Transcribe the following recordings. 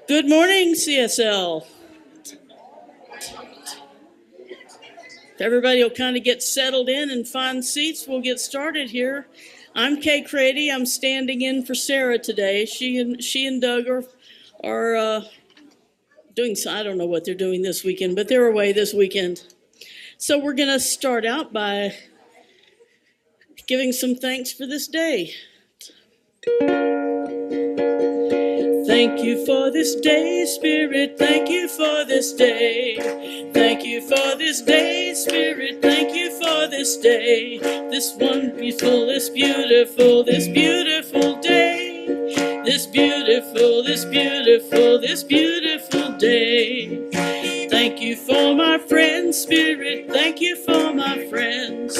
Good morning, CSL. If everybody will kind of get settled in and find seats, we'll get started here. I'm Kay Crady. I'm standing in for Sarah today. She and Doug are doing, I don't know what they're doing this weekend, but they're away this weekend. So we're going to start out by giving some thanks for this day. Thank you for this day, Spirit. Thank you for this day. Thank you for this day, Spirit. Thank you for this day. This wonderful, this beautiful day. This beautiful day. Thank you for my friends, Spirit. Thank you for my friends.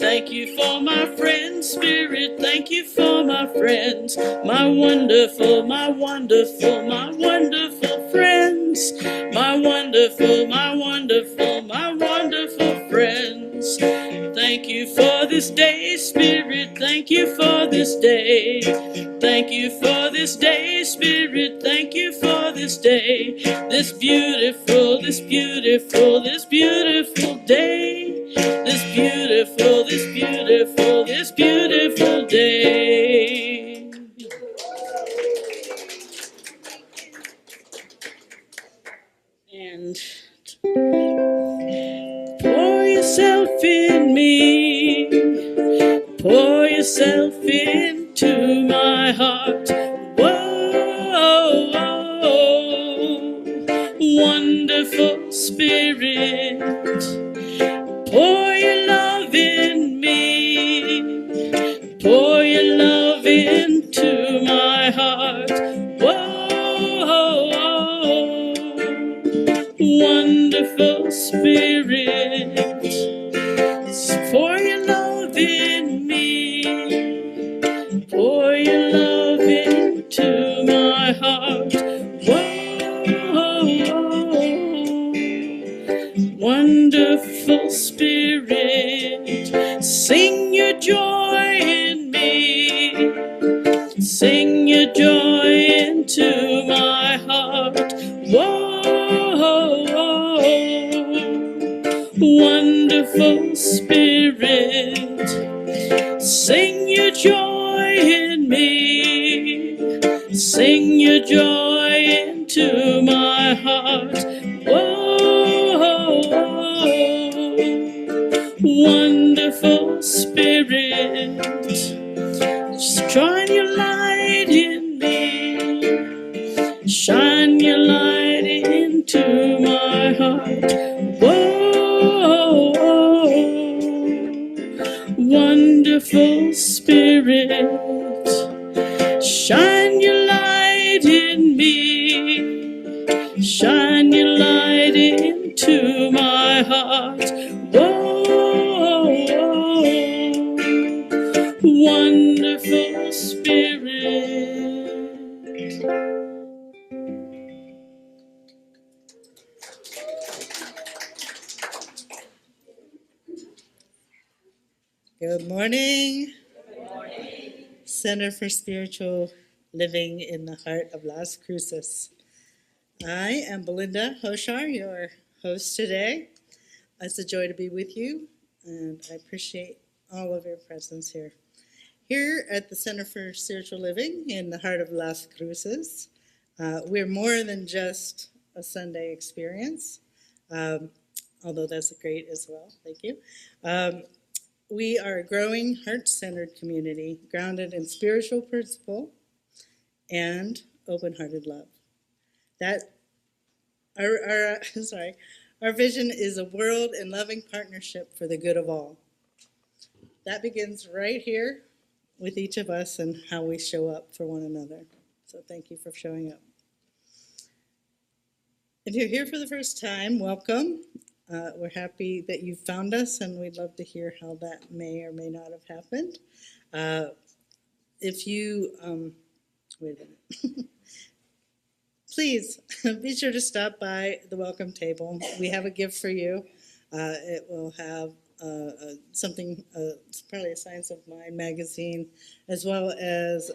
Thank you for my friends, Spirit. Thank you for my friends. My wonderful friends. My wonderful friends. Thank you for this day, Spirit. Thank you for this day. Thank you for this day, Spirit. Thank you for this day. This beautiful day. This beautiful day. And pour yourself in me. Pour yourself into my heart. Whoa, wonderful Spirit. Pour your love in me. Pour your love into my heart. Whoa, wonderful Spirit. Pour your love in me. Pour your love into my heart. Whoa, wonderful Spirit. Sing your joy in me. Sing your joy into my heart. Whoa, wonderful Spirit. Sing your joy in me. Sing your joy into my heart. Whoa, wonderful Spirit. Shine your light in me. Shine your light into my heart. Whoa, wonderful Spirit. Shine your light in me. Shine your light into my heart. Whoa, wonderful Spirit. Good morning. Good morning. Center for Spiritual Living in the heart of Las Cruces. I am Belinda Hoshar, your host today. It's a joy to be with you, and I appreciate all of your presence here. Here at the Center for Spiritual Living in the heart of Las Cruces, we're more than just a Sunday experience, although that's great as well. Thank you. We are a growing, heart-centered community grounded in spiritual principle and open-hearted love. Our vision is a world in loving partnership for the good of all. That begins right here with each of us and how we show up for one another. So thank you for showing up. If you're here for the first time, welcome. We're happy that you found us, and we'd love to hear how that may or may not have happened. If you, wait a minute. Please be sure to stop by the welcome table. We have a gift for you. It will have something, it's probably a Science of Mind magazine, as well as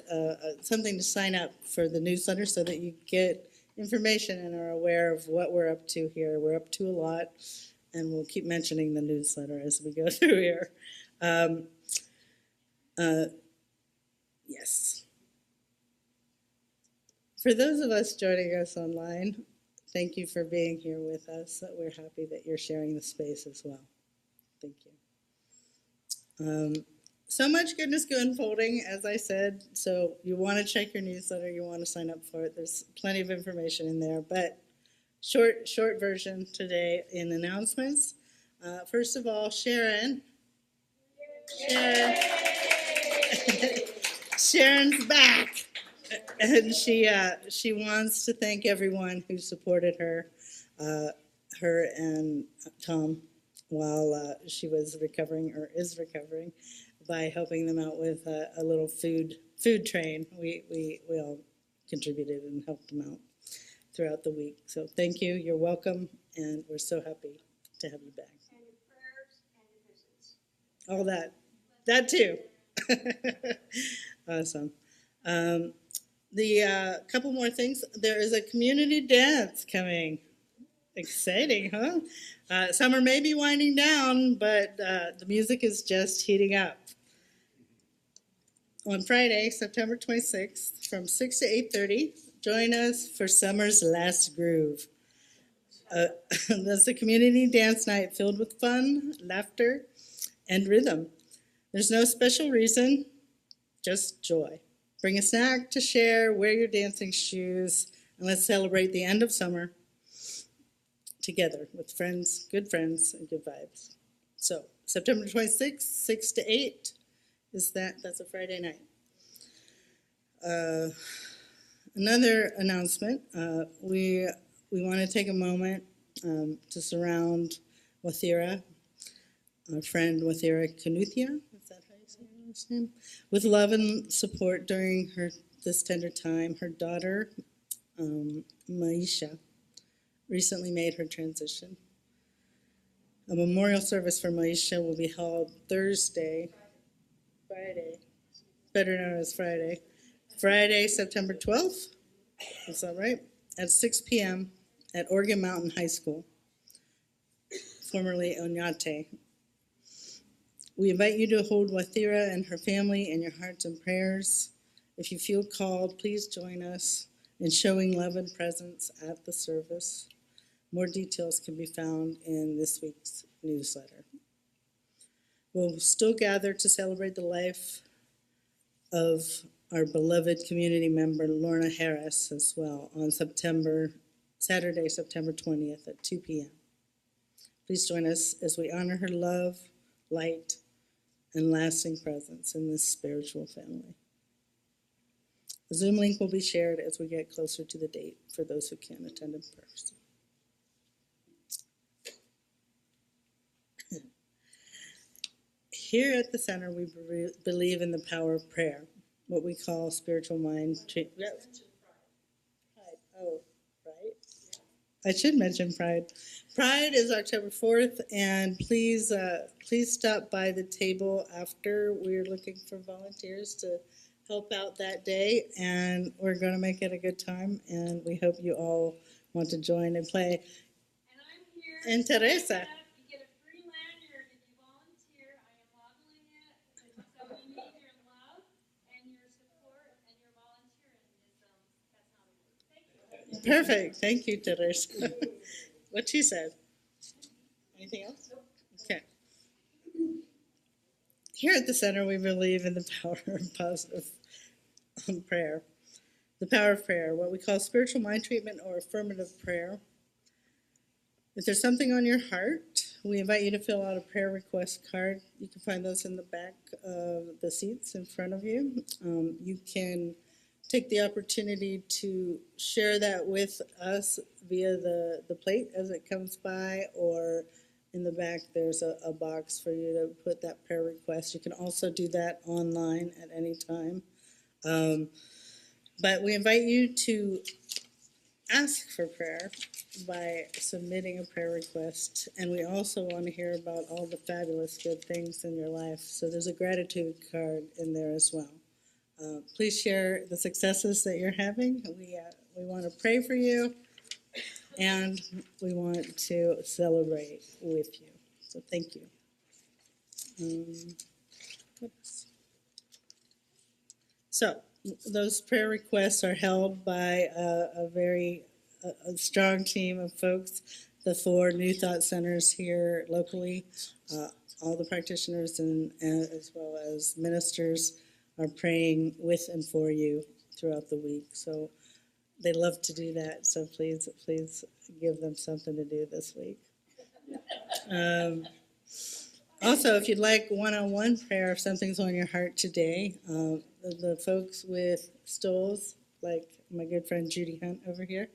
something to sign up for the newsletter so that you get information and are aware of what we're up to here. We're up to a lot, and we'll keep mentioning the newsletter as we go through here. Yes. For those of us joining us online, thank you for being here with us. We're happy that you're sharing the space as well. Thank you. So much goodness unfolding, as I said. So you want to check your newsletter, you want to sign up for it. There's plenty of information in there, but short version today in announcements. First of all, Sharon. Sharon's back, and she wants to thank everyone who supported her and Tom while she was recovering or is recovering, by helping them out with a little food train. We all contributed and helped them out throughout the week. So thank you. You're welcome, and we're so happy to have you back. And your prayers and your visits. All that too. Awesome. The couple more things. There is a community dance coming. Exciting, huh? Summer may be winding down, but the music is just heating up. On Friday, September 26th, from 6 to 8:30, join us for summer's last groove. That's a community dance night filled with fun, laughter, and rhythm. There's no special reason, just joy. Bring a snack to share, wear your dancing shoes, and let's celebrate the end of summer together with friends, and good vibes. So September 26th, 6 to 8 is that's a Friday night. Another announcement, we want to take a moment to surround Wathira, our friend Wathira Kanuthia, is that how you say her last name? With love and support during this tender time. Her daughter, Maisha, recently made her transition. A memorial service for Maisha will be held Friday, better known as Friday, September 12th, is that right? At 6 p.m. at Oregon Mountain High School, formerly Oñate. We invite you to hold Wathira and her family in your hearts and prayers. If you feel called, please join us in showing love and presence at the service. More details can be found in this week's newsletter. We'll still gather to celebrate the life of our beloved community member, Lorna Harris, as well, on Saturday, September 20th at 2 p.m. Please join us as we honor her love, light, and lasting presence in this spiritual family. The Zoom link will be shared as we get closer to the date for those who can't attend in person. Here at the center, we believe in the power of prayer, what we call spiritual mind treatment. Pride. Oh, right. I should mention Pride. Pride is October 4th, and please stop by the table after. We're looking for volunteers to help out that day, and we're going to make it a good time, and we hope you all want to join and play. And I'm here. And Teresa. You get a free lanyard if you volunteer. I am modeling it. So we need your love and your support and your volunteerism. That's not a word. Thank you. Perfect. Thank you, Teresa. What she said. Anything else? Okay. Here at the center, we believe in the power of positive prayer. The power of prayer, what we call spiritual mind treatment or affirmative prayer. If there's something on your heart, we invite you to fill out a prayer request card. You can find those in the back of the seats in front of you. You can take the opportunity to share that with us via the plate as it comes by, or in the back there's a box for you to put that prayer request. You can also do that online at any time. But we invite you to ask for prayer by submitting a prayer request. And we also want to hear about all the fabulous good things in your life. So there's a gratitude card in there as well. Please share the successes that you're having. We want to pray for you, and we want to celebrate with you. So thank you. Oops. So those prayer requests are held by a very strong team of folks. The 4 New Thought Centers here locally, all the practitioners and as well as ministers are praying with and for you throughout the week. So they love to do that. So please give them something to do this week. Also, if you'd like one-on-one prayer, if something's on your heart today, the folks with stoles, like my good friend Judy Hunt over here,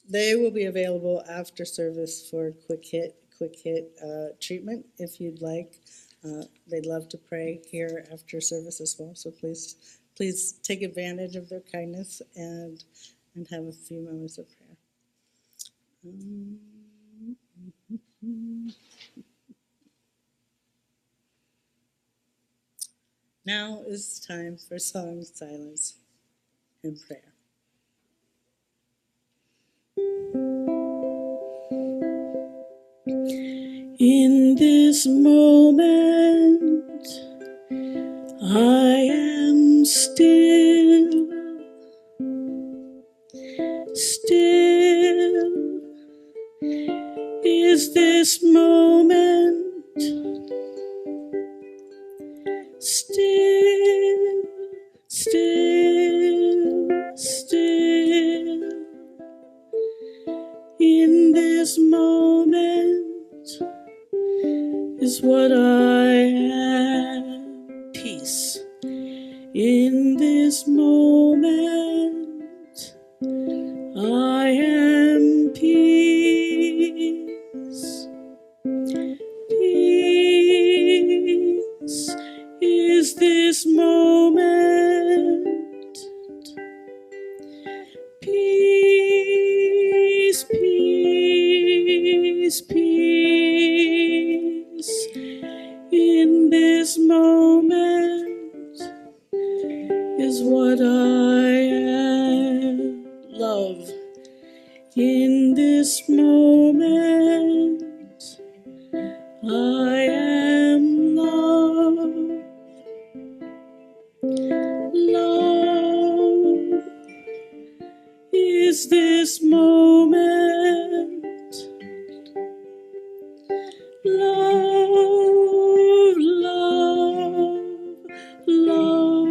they will be available after service for quick hit treatment if you'd like. They'd love to pray here after service as well. So please take advantage of their kindness and have a few moments of prayer. Now is time for song, silence, and prayer. In this moment, I am still. Is this moment still. In this moment is what I am. Peace. In this moment, I am peace. Peace is this moment. Peace, peace, peace. In this moment is what I am. Love. In this moment, I am love. Love is this moment. Love, love, love.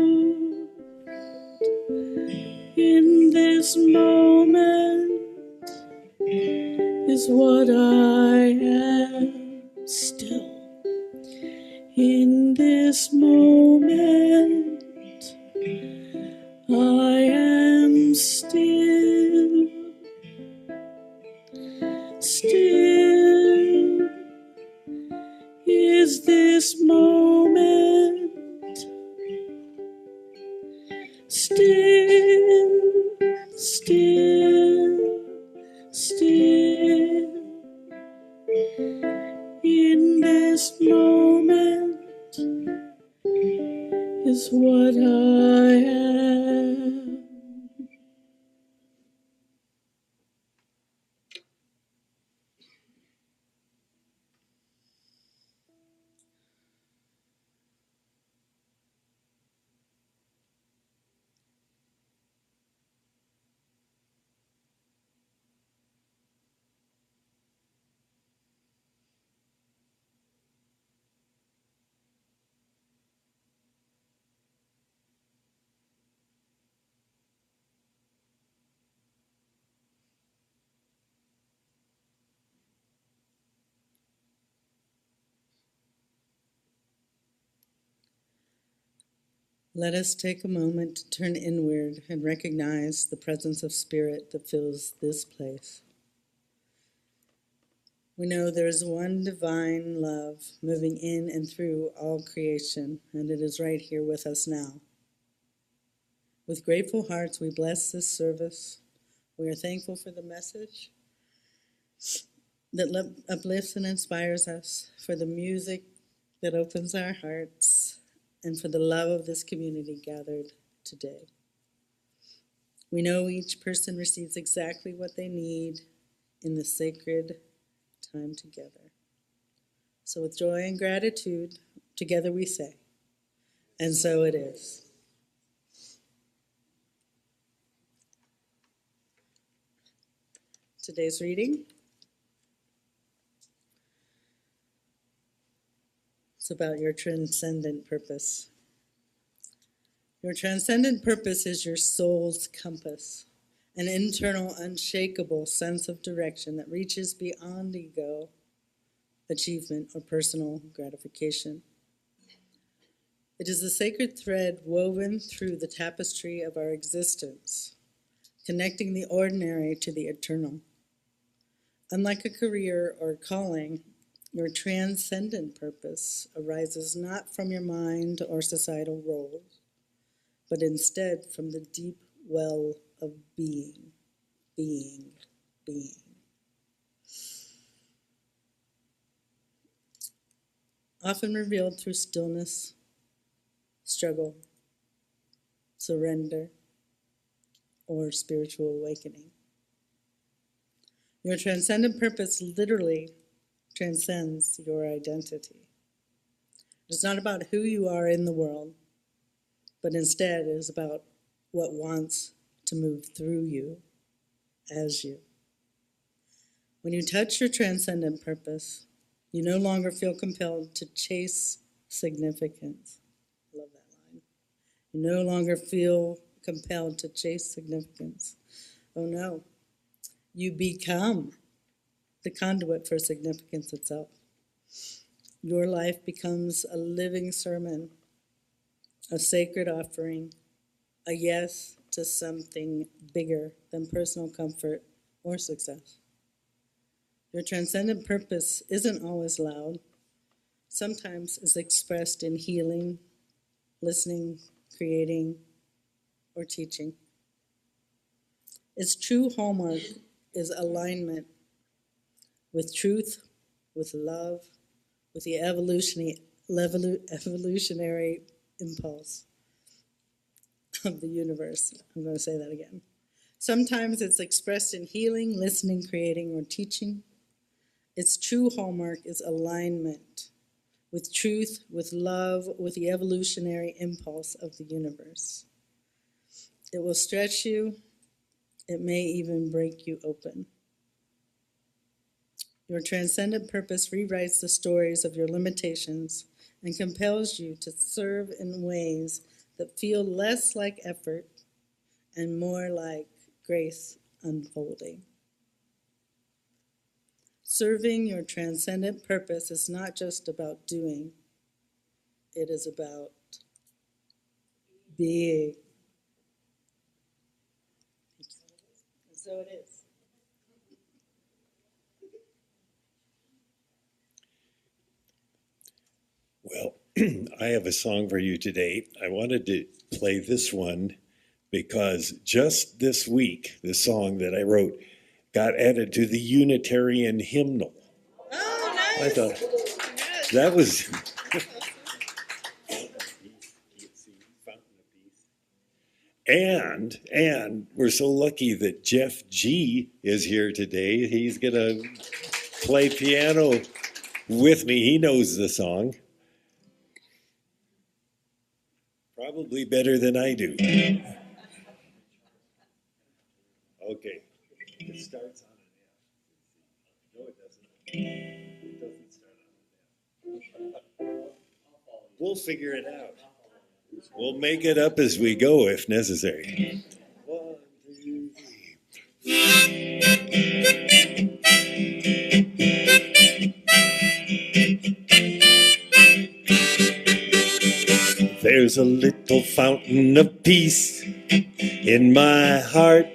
In this moment is what I am. Still. In this moment, I am still. Still is this moment. Still, still, still. In this moment is what I am. Let us take a moment to turn inward and recognize the presence of spirit that fills this place. We know there is one divine love moving in and through all creation, and it is right here with us now. With grateful hearts, we bless this service, We are thankful for the message that uplifts and inspires us, for the music that opens our hearts, and for the love of this community gathered today. We know each person receives exactly what they need in the sacred time together. So with joy and gratitude, together we say, and so it is. Today's reading is about your transcendent purpose. Your transcendent purpose is your soul's compass, an internal, unshakable sense of direction that reaches beyond ego, achievement, or personal gratification. It is the sacred thread woven through the tapestry of our existence, connecting the ordinary to the eternal. Unlike a career or calling, your transcendent purpose arises not from your mind or societal roles, but instead from the deep well of being. Often revealed through stillness, struggle, surrender, or spiritual awakening. Your transcendent purpose literally transcends your identity. It's not about who you are in the world, but instead it is about what wants to move through you as you. When you touch your transcendent purpose, you no longer feel compelled to chase significance. I love that line. You no longer feel compelled to chase significance. Oh no, you become the conduit for significance itself. Your life becomes a living sermon, a sacred offering, a yes to something bigger than personal comfort or success. Your transcendent purpose isn't always loud. Sometimes it's expressed in healing, listening, creating, or teaching. Its true hallmark is alignment with truth, with love, with the evolutionary impulse of the universe. I'm going to say that again. Sometimes it's expressed in healing, listening, creating, or teaching. Its true hallmark is alignment with truth, with love, with the evolutionary impulse of the universe. It will stretch you. It may even break you open. Your transcendent purpose rewrites the stories of your limitations and compels you to serve in ways that feel less like effort and more like grace unfolding. Serving your transcendent purpose is not just about doing, it is about being. And so it is. Well, I have a song for you today. I wanted to play this one because just this week, the song that I wrote got added to the Unitarian hymnal. Oh, nice. I thought that was... And we're so lucky that Jeff G is here today. He's going to play piano with me. He knows the song. Probably better than I do. Okay. It starts on an F. No, it doesn't. It doesn't start on an F. We'll figure it out. We'll make it up as we go if necessary. 1, 2, 3. There's a little fountain of peace in my heart,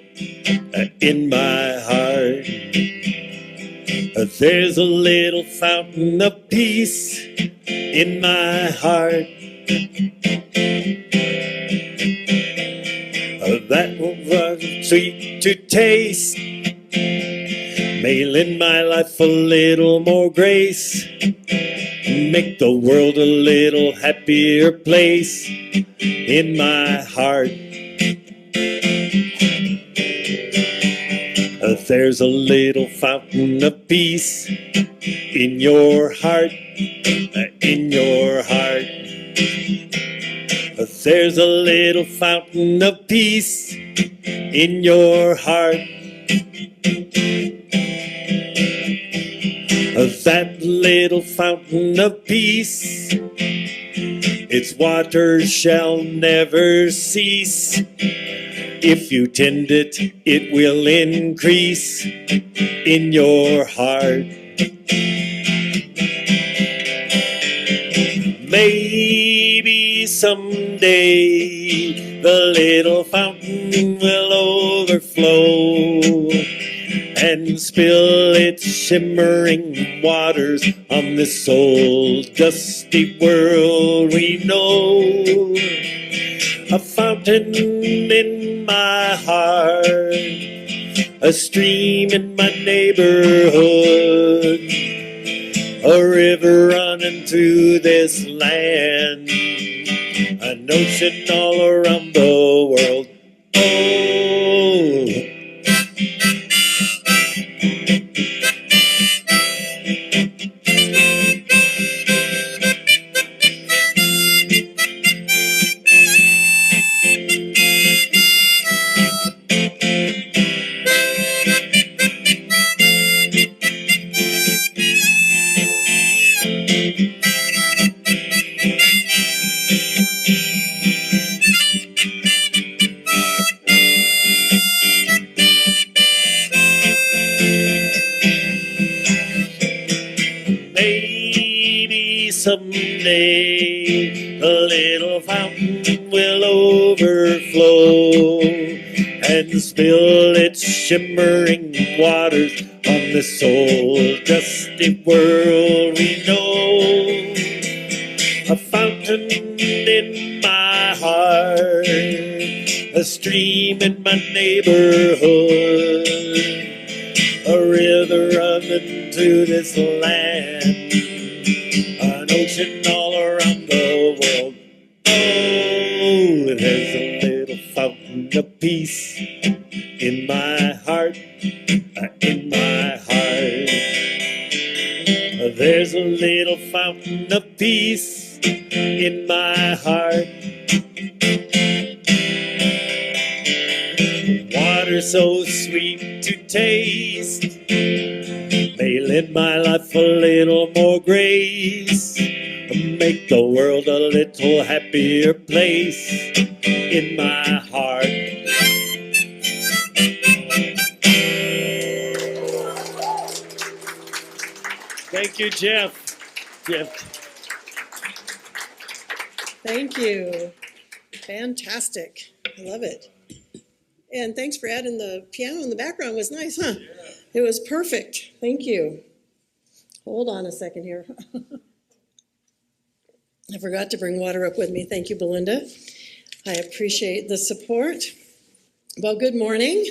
in my heart. There's a little fountain of peace in my heart. that was sweet to taste. May lend my life a little more grace, make the world a little happier place in my heart. There's a little fountain of peace in your heart, in your heart. There's a little fountain of peace in your heart. That little fountain of peace, its waters shall never cease. If you tend it, it will increase in your heart. Maybe someday the little fountain will overflow and spill its shimmering waters on this old dusty world we know. A fountain in my heart, a stream in my neighborhood, a river running through this land, an ocean all around the world. Oh, maybe someday a little fountain will overflow and spill its shimmering waters on this old dusty world we know. A fountain in my heart, a stream in my neighborhood, a river running through this land, an ocean all around the world. Oh, there's a little fountain of peace in my heart, in my heart. There's a little fountain of peace in my heart. Water so sweet to taste, may lend my life a little more grace, make the world a little happier place in my heart. Thank you, Jeff. Thank you. Fantastic. I love it. And thanks for adding the piano in the background. It was nice, huh? It was perfect. Thank you. Hold on a second here. I forgot to bring water up with me. Thank you, Belinda. I appreciate the support. Well, good morning.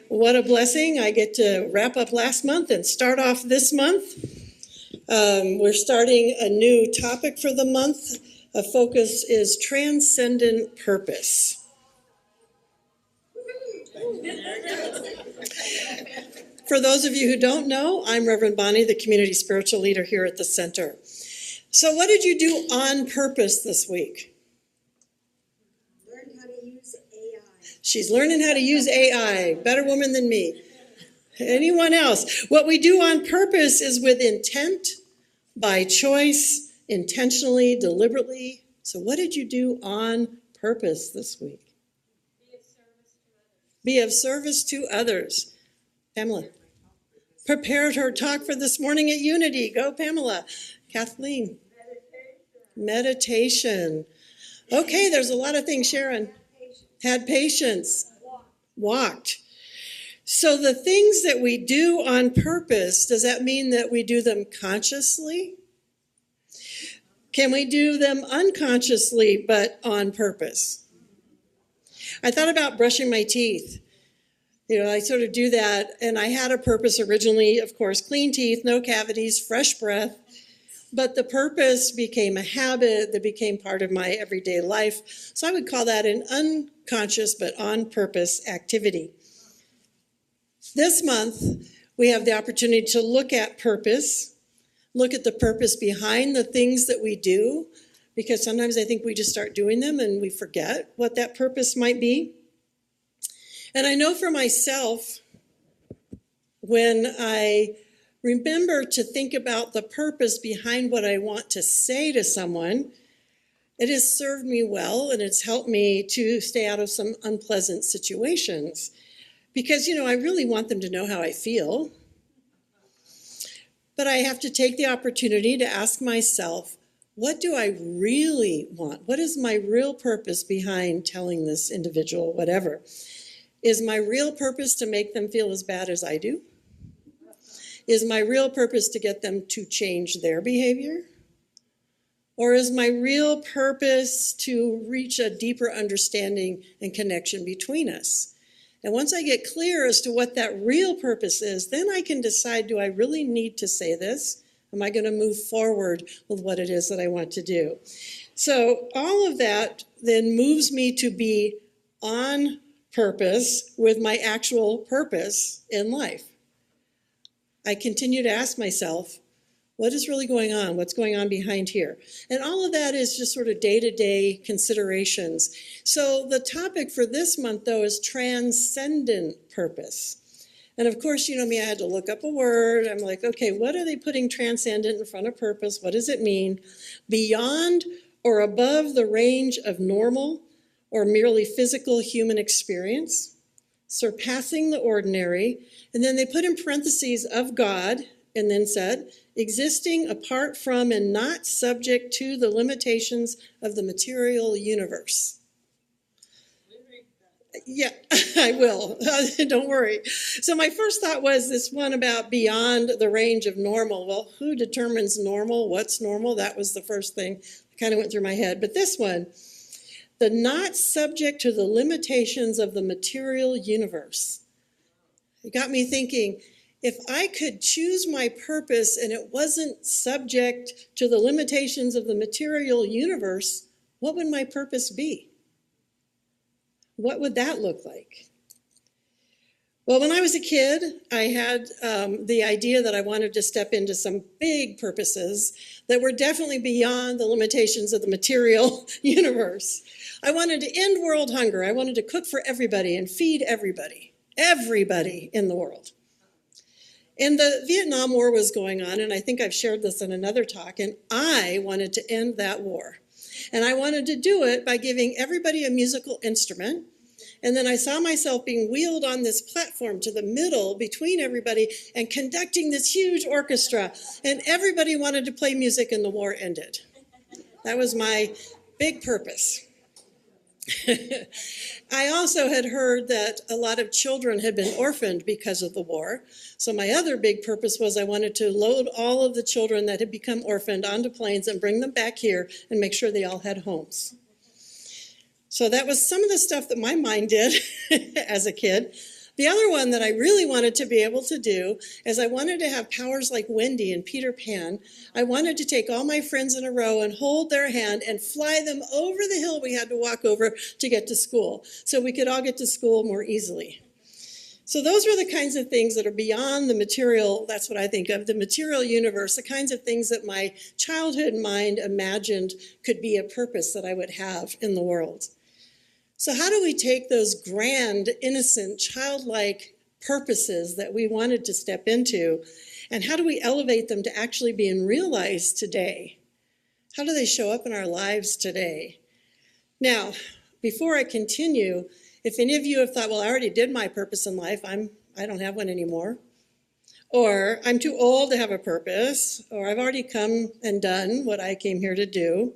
What a blessing. I get to wrap up last month and start off this month. We're starting a new topic for the month. A focus is transcendent purpose. For those of you who don't know, I'm Reverend Bonnie, the community spiritual leader here at the center. So what did you do on purpose this week? Learn how to use AI. She's learning how to use AI. Better woman than me. Anyone else? What we do on purpose is with intent, by choice, intentionally, deliberately. So what did you do on purpose this week? Be of service to others. Pamela. Prepared her talk for this morning at Unity. Go, Pamela. Kathleen. Meditation. Okay, there's a lot of things, Sharon. Had patience. Walked. So the things that we do on purpose, does that mean that we do them consciously? Can we do them unconsciously but on purpose? I thought about brushing my teeth. I sort of do that, and I had a purpose originally, of course, clean teeth, no cavities, fresh breath. But the purpose became a habit that became part of my everyday life. So I would call that an unconscious but on purpose activity. This month, we have the opportunity to look at purpose, look at the purpose behind the things that we do, because sometimes I think we just start doing them and we forget what that purpose might be. And I know for myself, when I remember to think about the purpose behind what I want to say to someone, it has served me well, and it's helped me to stay out of some unpleasant situations. Because, I really want them to know how I feel. But I have to take the opportunity to ask myself, what do I really want? What is my real purpose behind telling this individual whatever? Is my real purpose to make them feel as bad as I do? Is my real purpose to get them to change their behavior? Or is my real purpose to reach a deeper understanding and connection between us? And once I get clear as to what that real purpose is, then I can decide, do I really need to say this? Am I going to move forward with what it is that I want to do? So all of that then moves me to be on purpose with my actual purpose in life. I continue to ask myself, what is really going on? What's going on behind here? And all of that is just sort of day-to-day considerations. So the topic for this month, though, is transcendent purpose. And of course, me, I had to look up a word. I'm like, okay, what are they putting transcendent in front of purpose? What does it mean? Beyond or above the range of normal or merely physical human experience, surpassing the ordinary, and then they put in parentheses of God, and then said, existing apart from and not subject to the limitations of the material universe. Yeah, I will. Don't worry. So my first thought was this one about beyond the range of normal. Well, who determines normal? What's normal? That was the first thing that kind of went through my head. But this one, the not subject to the limitations of the material universe. It got me thinking, if I could choose my purpose and it wasn't subject to the limitations of the material universe, what would my purpose be? What would that look like? Well, when I was a kid, I had the idea that I wanted to step into some big purposes that were definitely beyond the limitations of the material universe. I wanted to end world hunger. I wanted to cook for everybody and feed everybody in the world. And the Vietnam War was going on, and I think I've shared this in another talk, and I wanted to end that war. And I wanted to do it by giving everybody a musical instrument. And then I saw myself being wheeled on this platform to the middle between everybody and conducting this huge orchestra. And everybody wanted to play music, and the war ended. That was my big purpose. I also had heard that a lot of children had been orphaned because of the war. So my other big purpose was I wanted to load all of the children that had become orphaned onto planes and bring them back here and make sure they all had homes. So that was some of the stuff that my mind did as a kid. The other one that I really wanted to be able to do is I wanted to have powers like Wendy and Peter Pan. I wanted to take all my friends in a row and hold their hand and fly them over the hill we had to walk over to get to school, so we could all get to school more easily. So those were the kinds of things that are beyond the material, that's what I think of, the material universe, the kinds of things that my childhood mind imagined could be a purpose that I would have in the world. So how do we take those grand, innocent, childlike purposes that we wanted to step into, and how do we elevate them to actually being realized today? How do they show up in our lives today? Now, before I continue, if any of you have thought, well, I already did my purpose in life, I don't have one anymore, or I'm too old to have a purpose, or I've already come and done what I came here to do,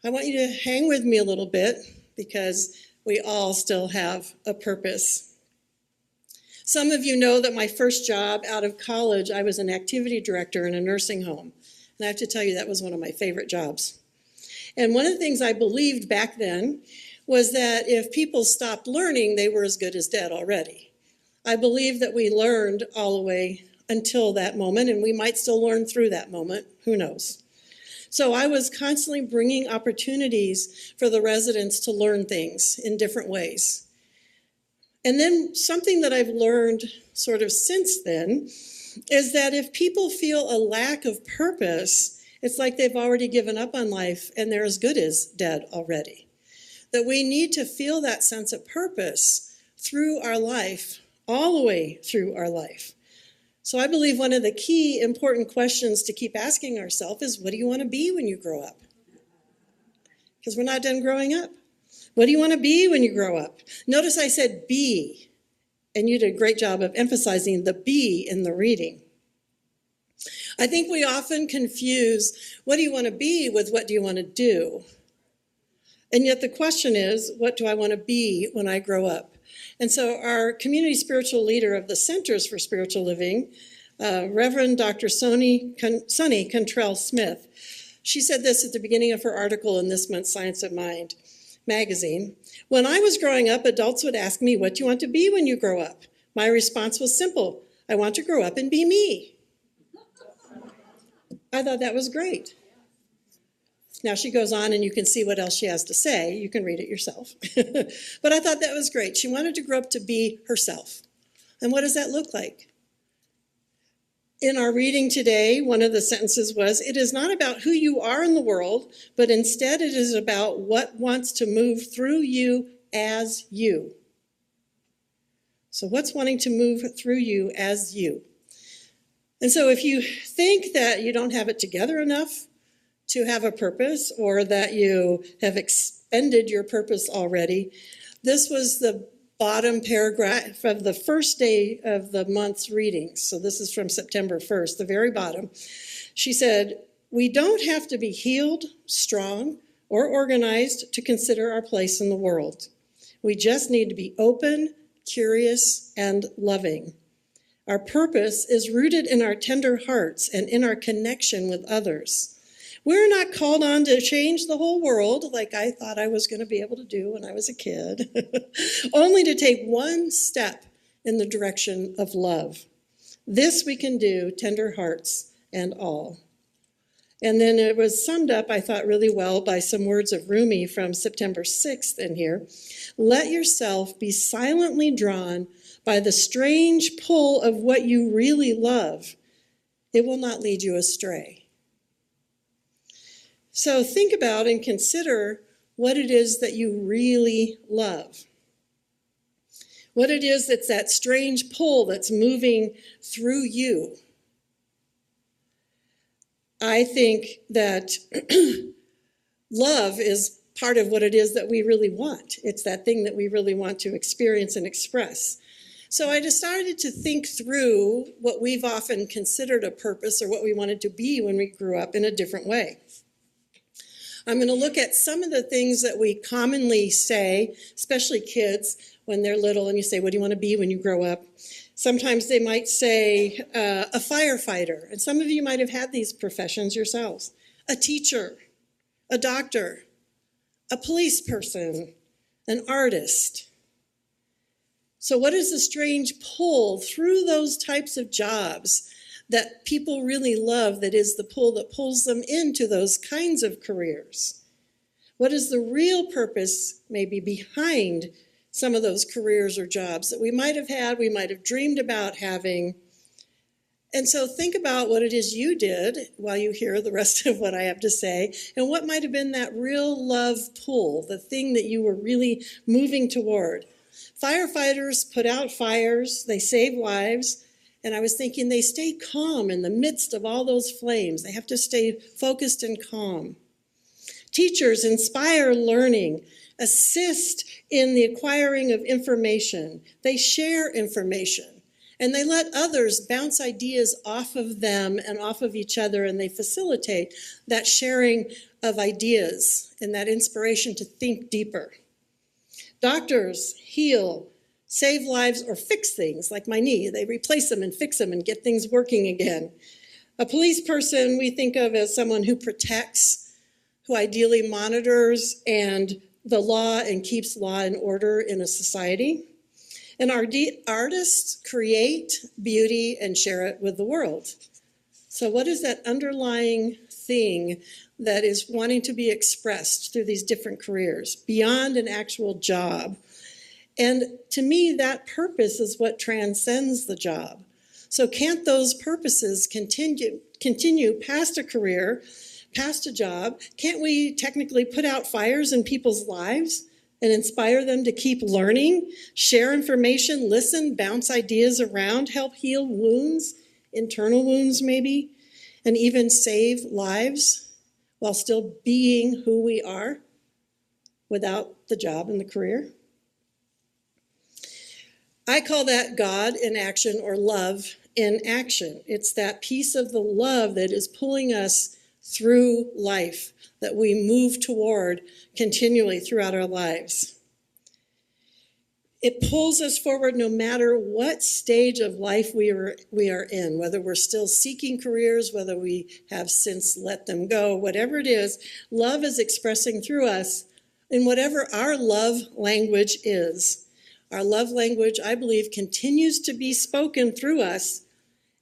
I want you to hang with me a little bit, because we all still have a purpose. Some of you know that my first job out of college, I was an activity director in a nursing home. And I have to tell you, that was one of my favorite jobs. And one of the things I believed back then was that if people stopped learning, they were as good as dead already. I believe that we learned all the way until that moment, and we might still learn through that moment. Who knows? So I was constantly bringing opportunities for the residents to learn things in different ways. And then something that I've learned sort of since then is that if people feel a lack of purpose, it's like they've already given up on life and they're as good as dead already. That we need to feel that sense of purpose through our life, all the way through our life. So I believe one of the key important questions to keep asking ourselves is, what do you want to be when you grow up? Because we're not done growing up. What do you want to be when you grow up? Notice I said be, and you did a great job of emphasizing the be in the reading. I think we often confuse what do you want to be with what do you want to do? And yet the question is, what do I want to be when I grow up? And so our community spiritual leader of the Centers for Spiritual Living, Reverend Dr. Sonny Cantrell Smith, she said this at the beginning of her article in this month's Science of Mind magazine. When I was growing up, adults would ask me, what do you want to be when you grow up? My response was simple. I want to grow up and be me. I thought that was great. Now she goes on and you can see what else she has to say. You can read it yourself. But I thought that was great. She wanted to grow up to be herself. And what does that look like? In our reading today, one of the sentences was, it is not about who you are in the world, but instead it is about what wants to move through you as you. So what's wanting to move through you as you? And so if you think that you don't have it together enough to have a purpose, or that you have expended your purpose already, this was the bottom paragraph of the first day of the month's readings. So this is from September 1st, the very bottom. She said, we don't have to be healed, strong, or organized to consider our place in the world. We just need to be open, curious, and loving. Our purpose is rooted in our tender hearts and in our connection with others. We're not called on to change the whole world like I thought I was going to be able to do when I was a kid, only to take one step in the direction of love. This we can do, tender hearts and all. And then it was summed up, I thought, really well by some words of Rumi from September 6th in here. Let yourself be silently drawn by the strange pull of what you really love. It will not lead you astray. So think about and consider what it is that you really love. What it is that's that strange pull that's moving through you. I think that love is part of what it is that we really want. It's that thing that we really want to experience and express. So I decided to think through what we've often considered a purpose or what we wanted to be when we grew up in a different way. I'm going to look at some of the things that we commonly say, especially kids, when they're little and you say, what do you want to be when you grow up? Sometimes they might say a firefighter, and some of you might have had these professions yourselves. A teacher, a doctor, a police person, an artist. So what is the strange pull through those types of jobs that people really love, that is the pull that pulls them into those kinds of careers? What is the real purpose maybe behind some of those careers or jobs that we might have had, we might have dreamed about having? And so think about what it is you did while you hear the rest of what I have to say, and what might have been that real love pull, the thing that you were really moving toward. Firefighters put out fires, they save lives. And I was thinking they stay calm in the midst of all those flames. They have to stay focused and calm. Teachers inspire learning, assist in the acquiring of information. They share information, and they let others bounce ideas off of them and off of each other, and they facilitate that sharing of ideas and that inspiration to think deeper. Doctors heal, save lives, or fix things, like my knee. They replace them and fix them and get things working again. A police person we think of as someone who protects, who ideally monitors and the law and keeps law and order in a society. And our artists create beauty and share it with the world. So what is that underlying thing that is wanting to be expressed through these different careers beyond an actual job? And to me, that purpose is what transcends the job. So can't those purposes continue past a career, past a job? Can't we technically put out fires in people's lives and inspire them to keep learning, share information, listen, bounce ideas around, help heal wounds, internal wounds maybe, and even save lives while still being who we are without the job and the career? I call that God in action, or love in action. It's that piece of the love that is pulling us through life, that we move toward continually throughout our lives. It pulls us forward no matter what stage of life we are in, whether we're still seeking careers, whether we have since let them go, whatever it is, love is expressing through us in whatever our love language is. Our love language, I believe, continues to be spoken through us,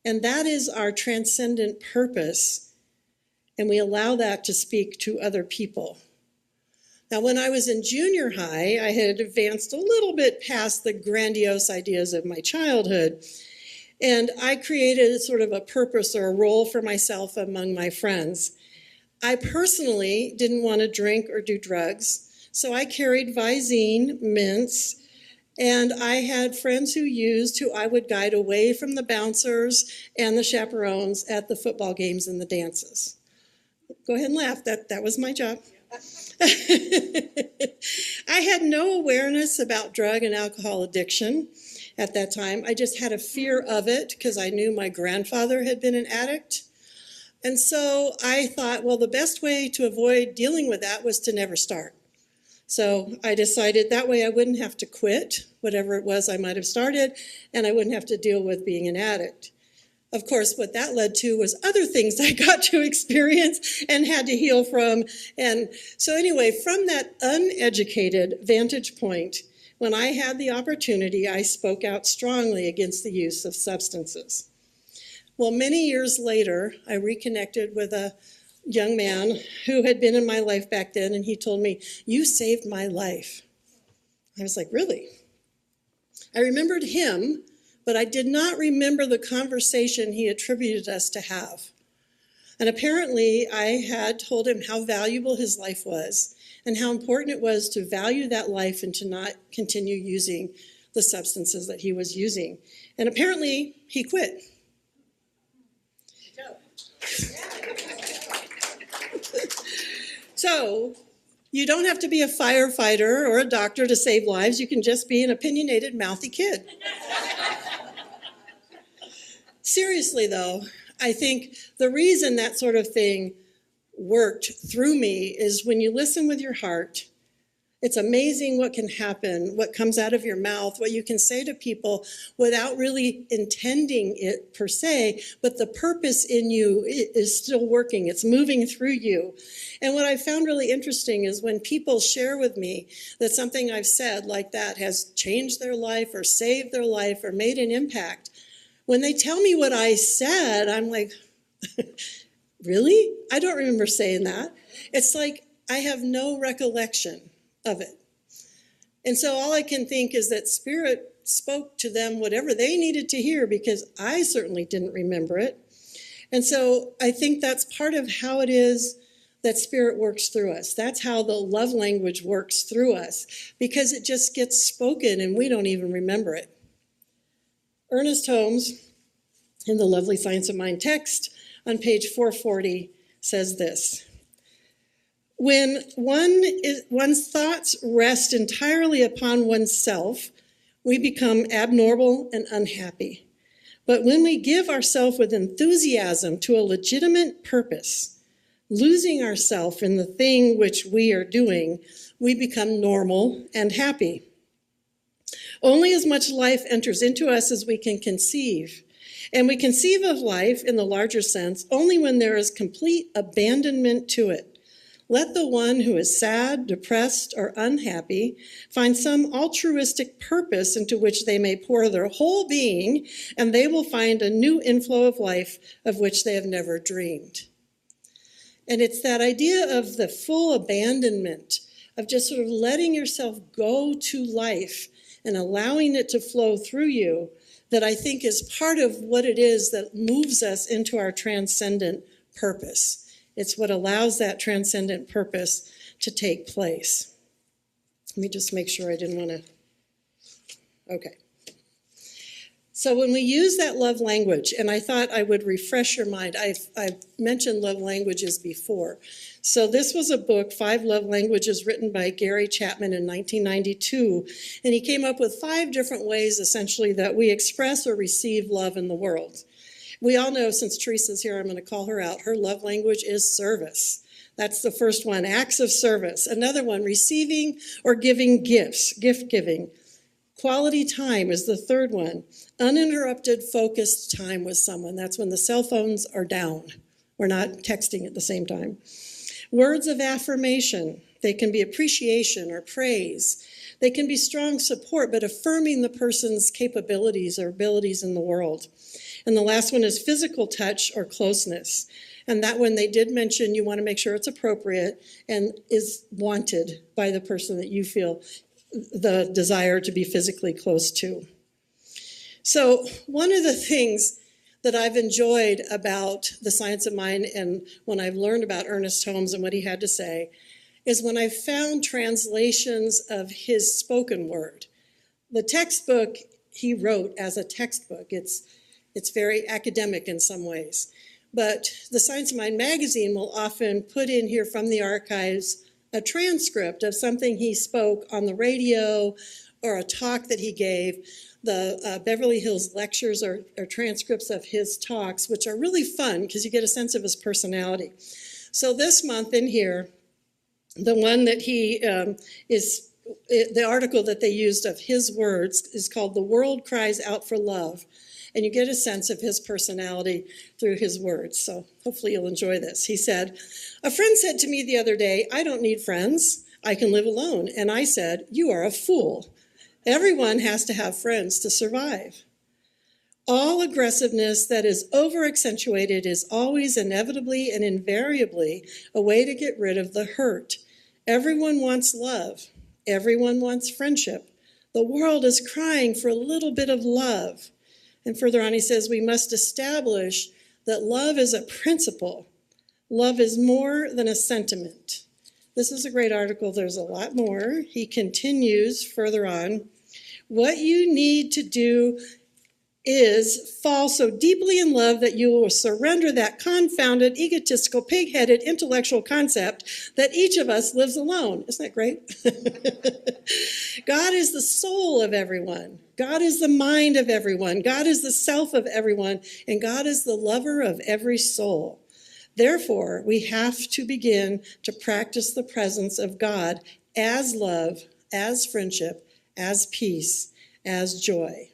and that is our transcendent purpose, and we allow that to speak to other people. Now, when I was in junior high, I had advanced a little bit past the grandiose ideas of my childhood, and I created sort of a purpose or a role for myself among my friends. I personally didn't want to drink or do drugs, so I carried Visine, mints, and I had friends who I would guide away from the bouncers and the chaperones at the football games and the dances. Go ahead and laugh, that was my job. I had no awareness about drug and alcohol addiction at that time. I just had a fear of it because I knew my grandfather had been an addict. And so I thought, well, the best way to avoid dealing with that was to never start. So I decided that way I wouldn't have to quit whatever it was I might have started, and I wouldn't have to deal with being an addict. Of course, what that led to was other things I got to experience and had to heal from. And so anyway, from that uneducated vantage point, when I had the opportunity, I spoke out strongly against the use of substances. Well, many years later, I reconnected with a young man who had been in my life back then, and he told me, "You saved my life." I was like, really? I remembered him, but I did not remember the conversation he attributed us to have. And apparently, I had told him how valuable his life was and how important it was to value that life and to not continue using the substances that he was using. And apparently, he quit. So, you don't have to be a firefighter or a doctor to save lives. You can just be an opinionated, mouthy kid. Seriously, though, I think the reason that sort of thing worked through me is when you listen with your heart, it's amazing what can happen, what comes out of your mouth, what you can say to people without really intending it per se, but the purpose in you is still working. It's moving through you. And what I found really interesting is when people share with me that something I've said like that has changed their life or saved their life or made an impact, when they tell me what I said, I'm like, really? I don't remember saying that. It's like I have no recollection of it. And so all I can think is that Spirit spoke to them whatever they needed to hear, because I certainly didn't remember it. And so I think that's part of how it is that Spirit works through us. That's how the love language works through us, because it just gets spoken and we don't even remember it. Ernest Holmes, in the Lovely Science of Mind text on page 440, says this: when one's thoughts rest entirely upon oneself, we become abnormal and unhappy. But when we give ourselves with enthusiasm to a legitimate purpose, losing ourselves in the thing which we are doing, we become normal and happy. Only as much life enters into us as we can conceive. And we conceive of life in the larger sense only when there is complete abandonment to it. Let the one who is sad, depressed, or unhappy find some altruistic purpose into which they may pour their whole being, and they will find a new inflow of life of which they have never dreamed. And it's that idea of the full abandonment, of just sort of letting yourself go to life and allowing it to flow through you, that I think is part of what it is that moves us into our transcendent purpose. It's what allows that transcendent purpose to take place. Let me just make sure I didn't want to. Okay. So when we use that love language, and I thought I would refresh your mind, I've mentioned love languages before. So this was a book, 5 Love Languages, written by Gary Chapman in 1992. And he came up with 5 different ways, essentially, that we express or receive love in the world. We all know, since Teresa's here, I'm going to call her out, her love language is service. That's the first one, acts of service. Another one, receiving or giving gifts, gift giving. Quality time is the third one. Uninterrupted, focused time with someone. That's when the cell phones are down. We're not texting at the same time. Words of affirmation. They can be appreciation or praise. They can be strong support, but affirming the person's capabilities or abilities in the world. And the last one is physical touch or closeness. And that one they did mention you want to make sure it's appropriate and is wanted by the person that you feel the desire to be physically close to. So one of the things that I've enjoyed about the Science of Mind, and when I've learned about Ernest Holmes and what he had to say, is when I've found translations of his spoken word. The textbook he wrote as a textbook, it's very academic in some ways. But the Science of Mind magazine will often put in here from the archives a transcript of something he spoke on the radio or a talk that he gave. The Beverly Hills lectures are transcripts of his talks, which are really fun because you get a sense of his personality. So this month in here, the one that the article that they used of his words is called "The World Cries Out for Love." And you get a sense of his personality through his words. So hopefully you'll enjoy this. He said, "A friend said to me the other day, 'I don't need friends. I can live alone.' And I said, 'You are a fool. Everyone has to have friends to survive.' All aggressiveness that is over-accentuated is always inevitably and invariably a way to get rid of the hurt. Everyone wants love. Everyone wants friendship. The world is crying for a little bit of love." And further on he says, we must establish that love is a principle. Love is more than a sentiment. This is a great article. There's a lot more. He continues further on. What you need to do is fall so deeply in love that you will surrender that confounded, egotistical, pig-headed, intellectual concept that each of us lives alone. Isn't that great? God is the soul of everyone. God is the mind of everyone. God is the self of everyone. And God is the lover of every soul. Therefore, we have to begin to practice the presence of God as love, as friendship, as peace, as joy.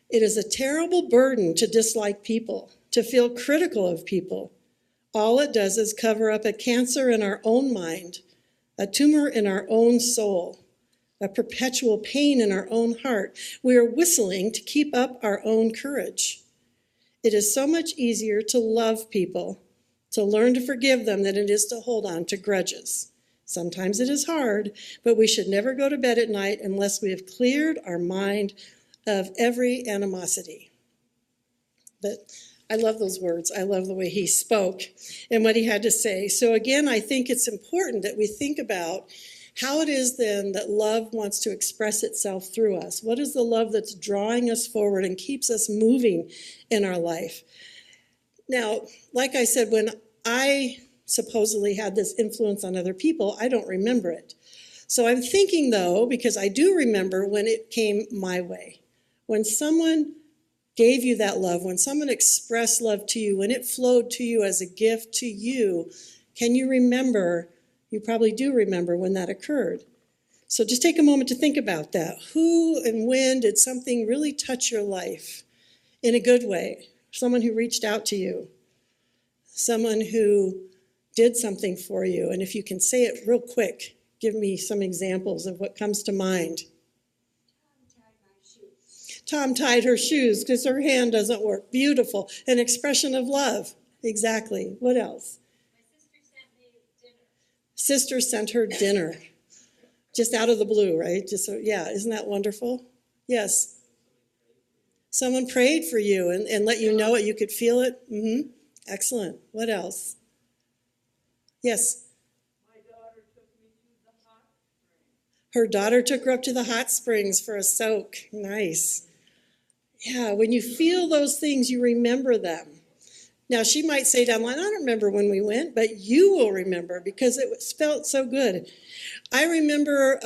It is a terrible burden to dislike people, to feel critical of people. All it does is cover up a cancer in our own mind, a tumor in our own soul, a perpetual pain in our own heart. We are whistling to keep up our own courage. It is so much easier to love people, to learn to forgive them, than it is to hold on to grudges. Sometimes it is hard, but we should never go to bed at night unless we have cleared our mind of every animosity. But I love those words. I love the way he spoke and what he had to say. So again, I think it's important that we think about how it is then that love wants to express itself through us. What is the love that's drawing us forward and keeps us moving in our life? Now, like I said, when I supposedly had this influence on other people, I don't remember it. So I'm thinking, though, because I do remember when it came my way. When someone gave you that love, when someone expressed love to you, when it flowed to you as a gift to you, can you remember? You probably do remember when that occurred. So just take a moment to think about that. Who and when did something really touch your life in a good way? Someone who reached out to you, someone who did something for you. And if you can say it real quick, give me some examples of what comes to mind. Tom tied her shoes because her hand doesn't work. Beautiful. An expression of love. Exactly. What else? My sister sent me dinner. Sister sent her dinner. Just out of the blue, right? Just so, yeah, isn't that wonderful? Yes. Someone prayed for you and let you know it. You could feel it. Mm-hmm. Excellent. What else? Yes. My daughter took me to the hot springs. Her daughter took her up to the hot springs for a soak. Nice. Yeah, when you feel those things, you remember them. Now, she might say down the line, I don't remember when we went, but you will remember because it felt so good. I remember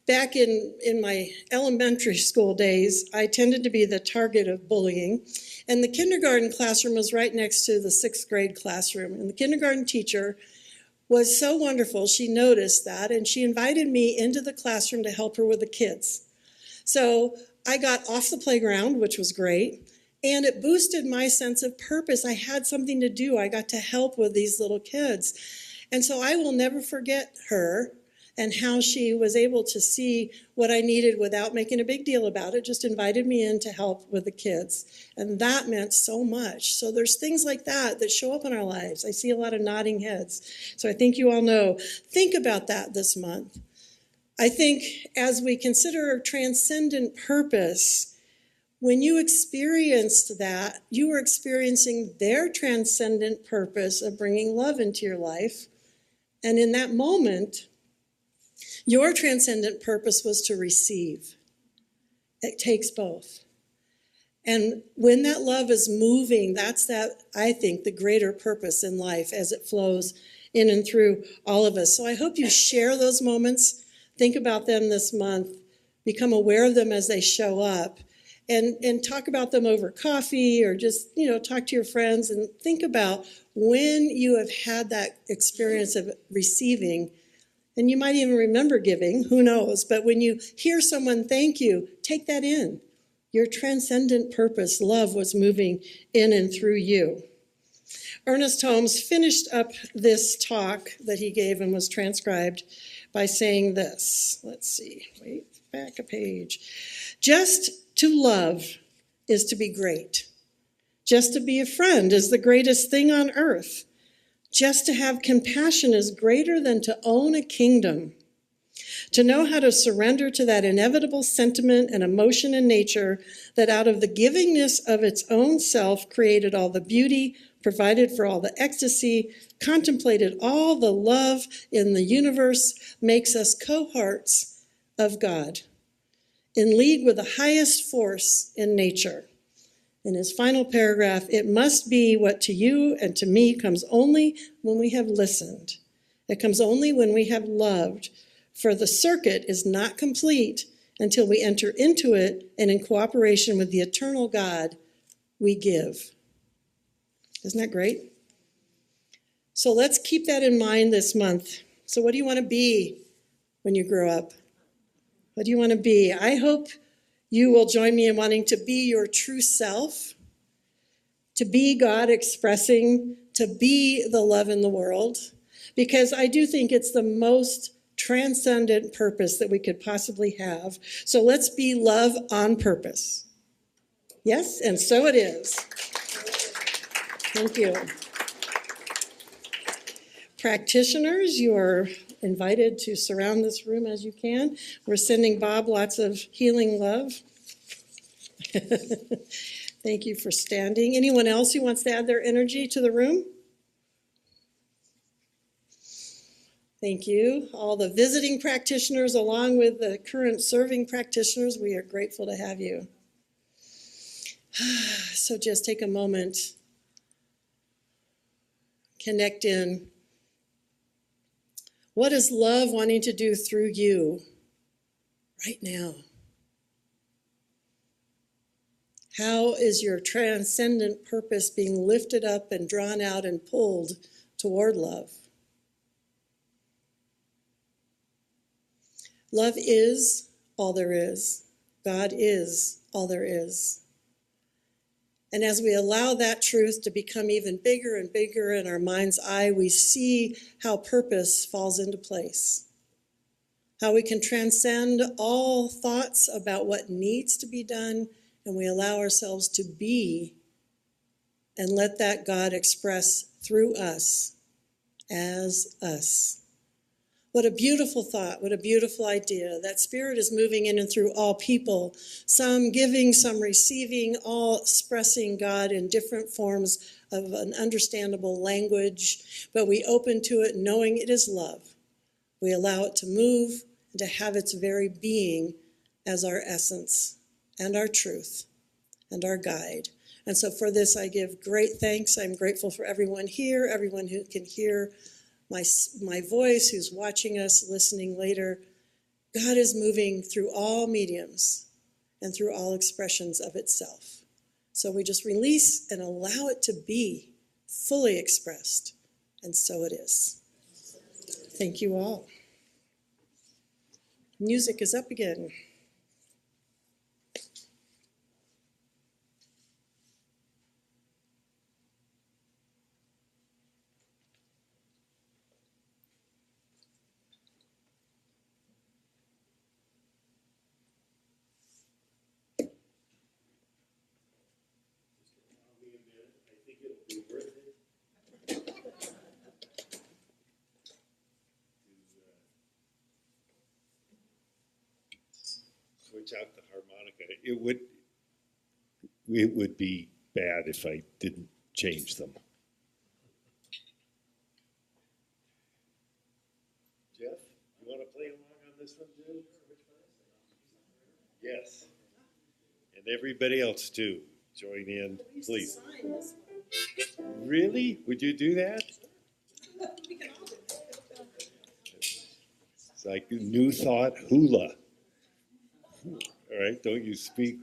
back in my elementary school days, I tended to be the target of bullying. And the kindergarten classroom was right next to the 6th grade classroom. And the kindergarten teacher was so wonderful. She noticed that, and she invited me into the classroom to help her with the kids. So I got off the playground, which was great, and it boosted my sense of purpose. I had something to do. I got to help with these little kids. And so I will never forget her and how she was able to see what I needed without making a big deal about it, just invited me in to help with the kids. And that meant so much. So there's things like that that show up in our lives. I see a lot of nodding heads. So I think you all know. Think about that this month. I think as we consider transcendent purpose, when you experienced that, you were experiencing their transcendent purpose of bringing love into your life. And in that moment, your transcendent purpose was to receive. It takes both. And when that love is moving, that's that, I think, the greater purpose in life as it flows in and through all of us. So I hope you share those moments. Think about them this month. Become aware of them as they show up. And talk about them over coffee or just, talk to your friends and think about when you have had that experience of receiving. And you might even remember giving, who knows? But when you hear someone thank you, take that in. Your transcendent purpose, love, was moving in and through you. Ernest Holmes finished up this talk that he gave and was transcribed by saying this. Let's see, wait, back a page. Just to love is to be great. Just to be a friend is the greatest thing on earth. Just to have compassion is greater than to own a kingdom. To know how to surrender to that inevitable sentiment and emotion in nature that out of the givingness of its own self created all the beauty, provided for all the ecstasy, contemplated all the love in the universe, makes us cohorts of God, in league with the highest force in nature. In his final paragraph, it must be what to you and to me comes only when we have listened. It comes only when we have loved, for the circuit is not complete until we enter into it and in cooperation with the eternal God, we give. Isn't that great? So let's keep that in mind this month. So what do you want to be when you grow up? What do you want to be? I hope you will join me in wanting to be your true self, to be God expressing, to be the love in the world, because I do think it's the most transcendent purpose that we could possibly have. So let's be love on purpose. Yes, and so it is. Thank you. Practitioners, you are invited to surround this room as you can. We're sending Bob lots of healing love. Thank you for standing. Anyone else who wants to add their energy to the room? Thank you. All the visiting practitioners, along with the current serving practitioners, we are grateful to have you. So just take a moment, connect in. What is love wanting to do through you right now? How is your transcendent purpose being lifted up and drawn out and pulled toward love? Love is all there is. God is all there is. And as we allow that truth to become even bigger and bigger in our mind's eye, we see how purpose falls into place. How we can transcend all thoughts about what needs to be done, and we allow ourselves to be and let that God express through us as us. What a beautiful thought, what a beautiful idea. That Spirit is moving in and through all people, some giving, some receiving, all expressing God in different forms of an understandable language, but we open to it knowing it is love. We allow it to move and to have its very being as our essence and our truth and our guide. And so for this, I give great thanks. I'm grateful for everyone here, everyone who can hear my voice, who's watching us, listening later. God is moving through all mediums and through all expressions of itself. So we just release and allow it to be fully expressed. And so it is. Thank you all. Music is up again. I think it'll be worth it to switch out the harmonica. It would be bad if I didn't change them. Jeff, you want to play along on this one too? Yes. And everybody else too. Join in, please. Really? Would you do that? It's like New Thought hula. All right, don't you speak?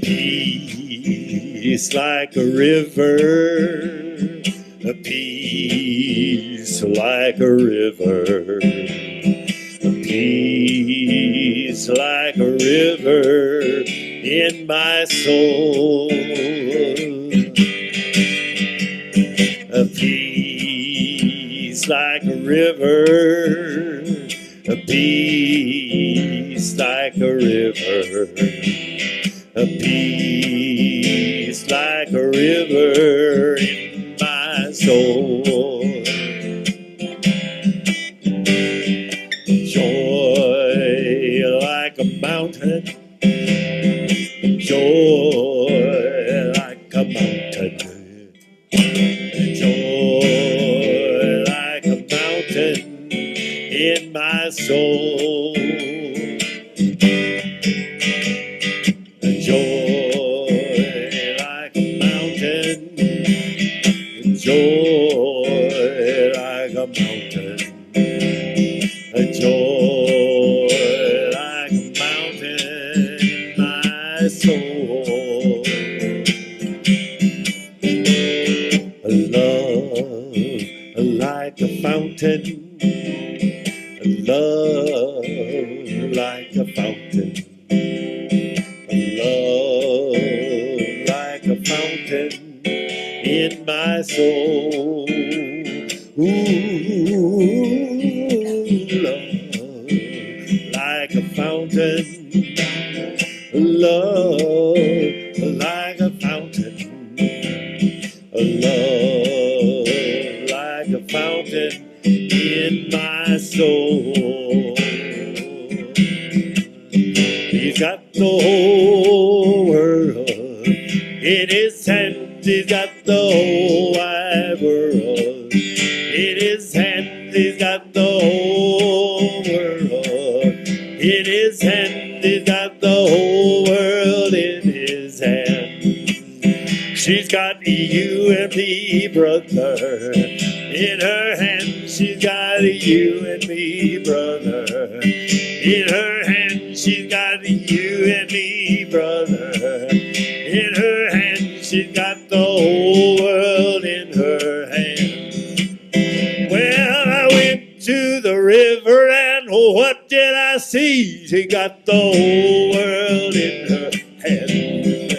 Peace like a river, a peace like a river, a peace like a river in my soul, a peace like a river, a peace like a river. A peace like a river in my soul. Joy like a mountain. Joy like a mountain. Joy like a mountain in my soul. Joy like a mountain, joy like a mountain, a joy like a mountain in my soul. A love like a fountain, a love like a fountain. Love like a fountain in my soul. Ooh, love like a fountain. Love like a fountain. Love like a fountain in my soul. He's got the whole world in his hands. He's got the whole wide world in his hands. He's got the whole world in his hands. He's got the whole world in his hands. She's got you and me, brother, in her hand. She's got you and me, brother, in her hand. She's got you and me, brother, in her hand. She's got the whole world in her hand. Well, I went to the river and what did I see? She got the whole world in her hand.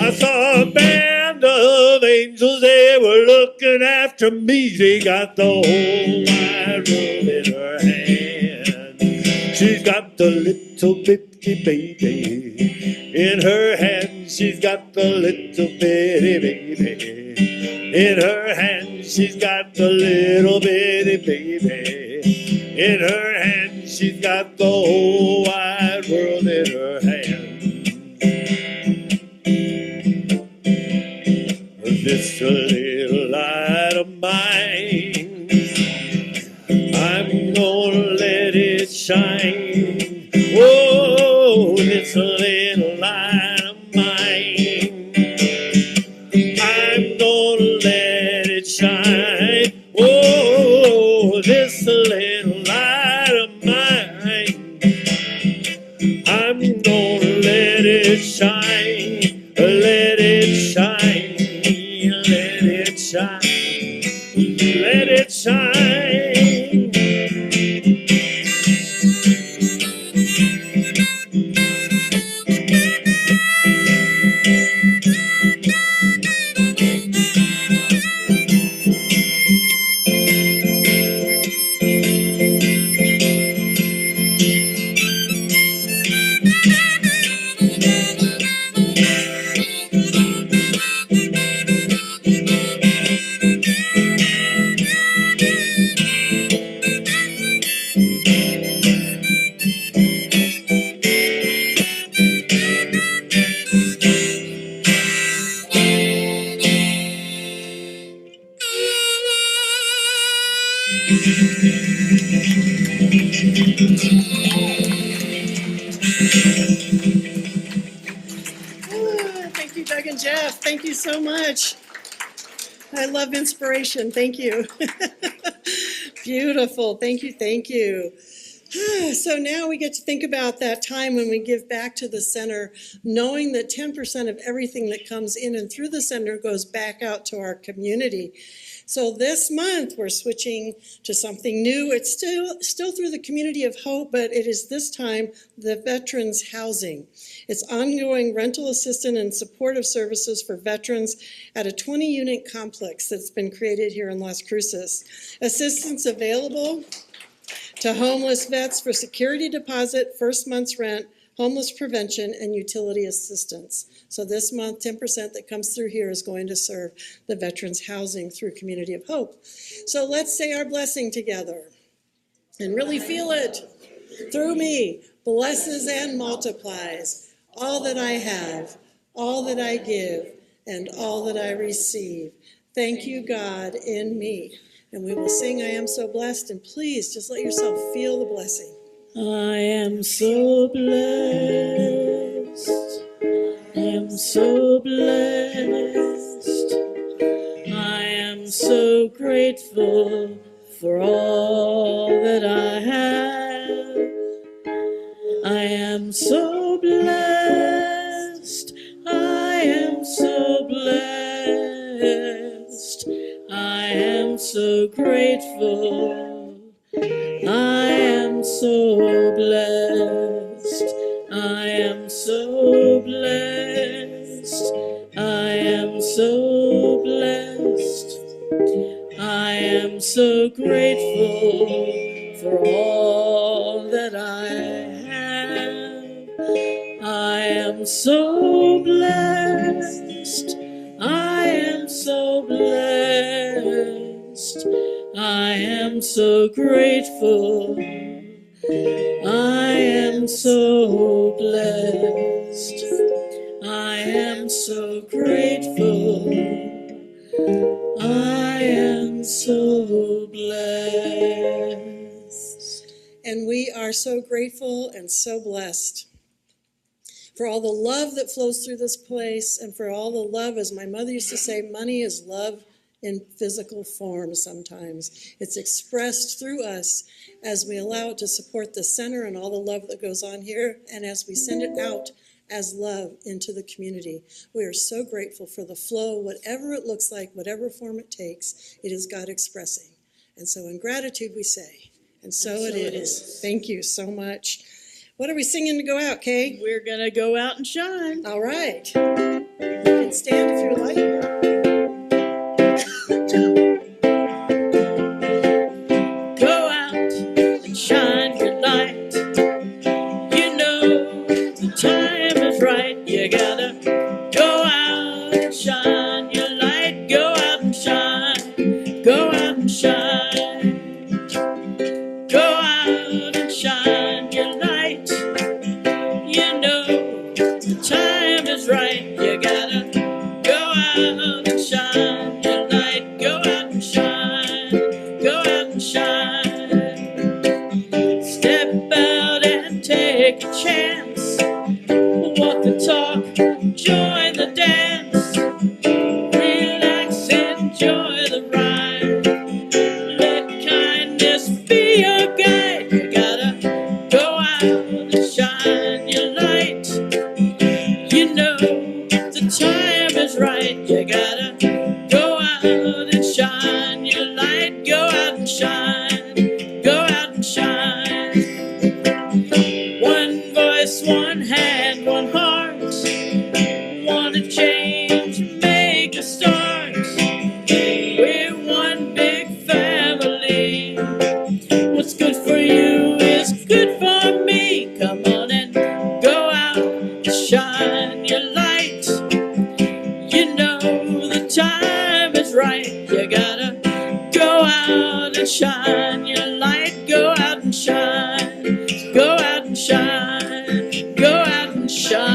I saw a band of angels, they were looking after me. She got the whole wide world in her hand. She's got the little bitty baby in her hand. She's got the little bitty baby in her hand. She's got the little bitty baby in her hand. She's got the whole wide world in her hand. This little light of mine, I'm gonna let it shine. Oh, this little light of mine, I'm gonna let it shine. Oh, this little light of mine, I'm gonna let it shine. Let it shine. Let it shine, let it shine. Thank you, Doug and Jeff. Thank you so much. I love inspiration. Thank you. Beautiful. Thank you. Thank you. So now we get to think about that time when we give back to the center, knowing that 10% of everything that comes in and through the center goes back out to our community. So this month we're switching to something new. It's still through the Community of Hope, but it is this time the Veterans Housing. It's ongoing rental assistance and supportive services for veterans at a 20-unit complex that's been created here in Las Cruces. Assistance available to homeless vets for security deposit, first month's rent, homeless prevention, and utility assistance. So this month, 10% that comes through here is going to serve the Veterans Housing through Community of Hope. So let's say our blessing together and really feel it. Through me, blesses and multiplies all that I have, all that I give, and all that I receive. Thank you, God, in me. And we will sing, I am so blessed, and please just let yourself feel the blessing. I am so blessed. I am so blessed. I am so grateful for all that I have. I am so blessed. I am so blessed. I am so grateful. I am so blessed. I am so blessed. I am so blessed. I am so grateful for all that I have. I am so blessed. I am so blessed. I am so grateful. I I am so blessed. I am so grateful. I am so blessed. And we are so grateful and so blessed for all the love that flows through this place and for all the love, as my mother used to say, money is love in physical form sometimes. It's expressed through us as we allow it to support the center and all the love that goes on here, and as we send it out as love into the community. We are so grateful for the flow, whatever it looks like, whatever form it takes, it is God expressing. And so in gratitude we say, and so it is. Thank you so much. What are we singing to go out, Kay? We're going to go out and shine. All right. You can stand if you like. Go out and shine your light. You know the time is right. You gotta go out and shine your light. Go out and shine. Go out and shine. Go out and shine your light. You know the time is right. You gotta go out and shine your light. Go out and shine. Go out and shine. Step out and take a chance. Walk the talk, join the dance. Relax, enjoy the ride. Let kindness be your guide. You gotta go out and shine your light. You know the time is right. You gotta go out and shine your light. Go out and shine. Go out and shine. One voice, one hand, one heart. Wanna change, make a start. We're one big family. What's good for you is good for me. Come on and go out and shine your light. You know the time is right. You gotta go out and shine your light. Go out and shine. Go out and shine. Go out and shine.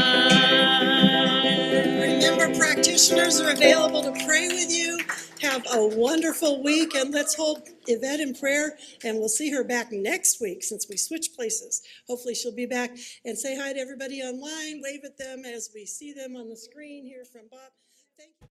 Remember, practitioners are available to pray with you. Have a wonderful week, and let's hold Yvette in prayer, and we'll see her back next week since we switched places. Hopefully she'll be back. And say hi to everybody online. Wave at them as we see them on the screen here from Bob. Thank you.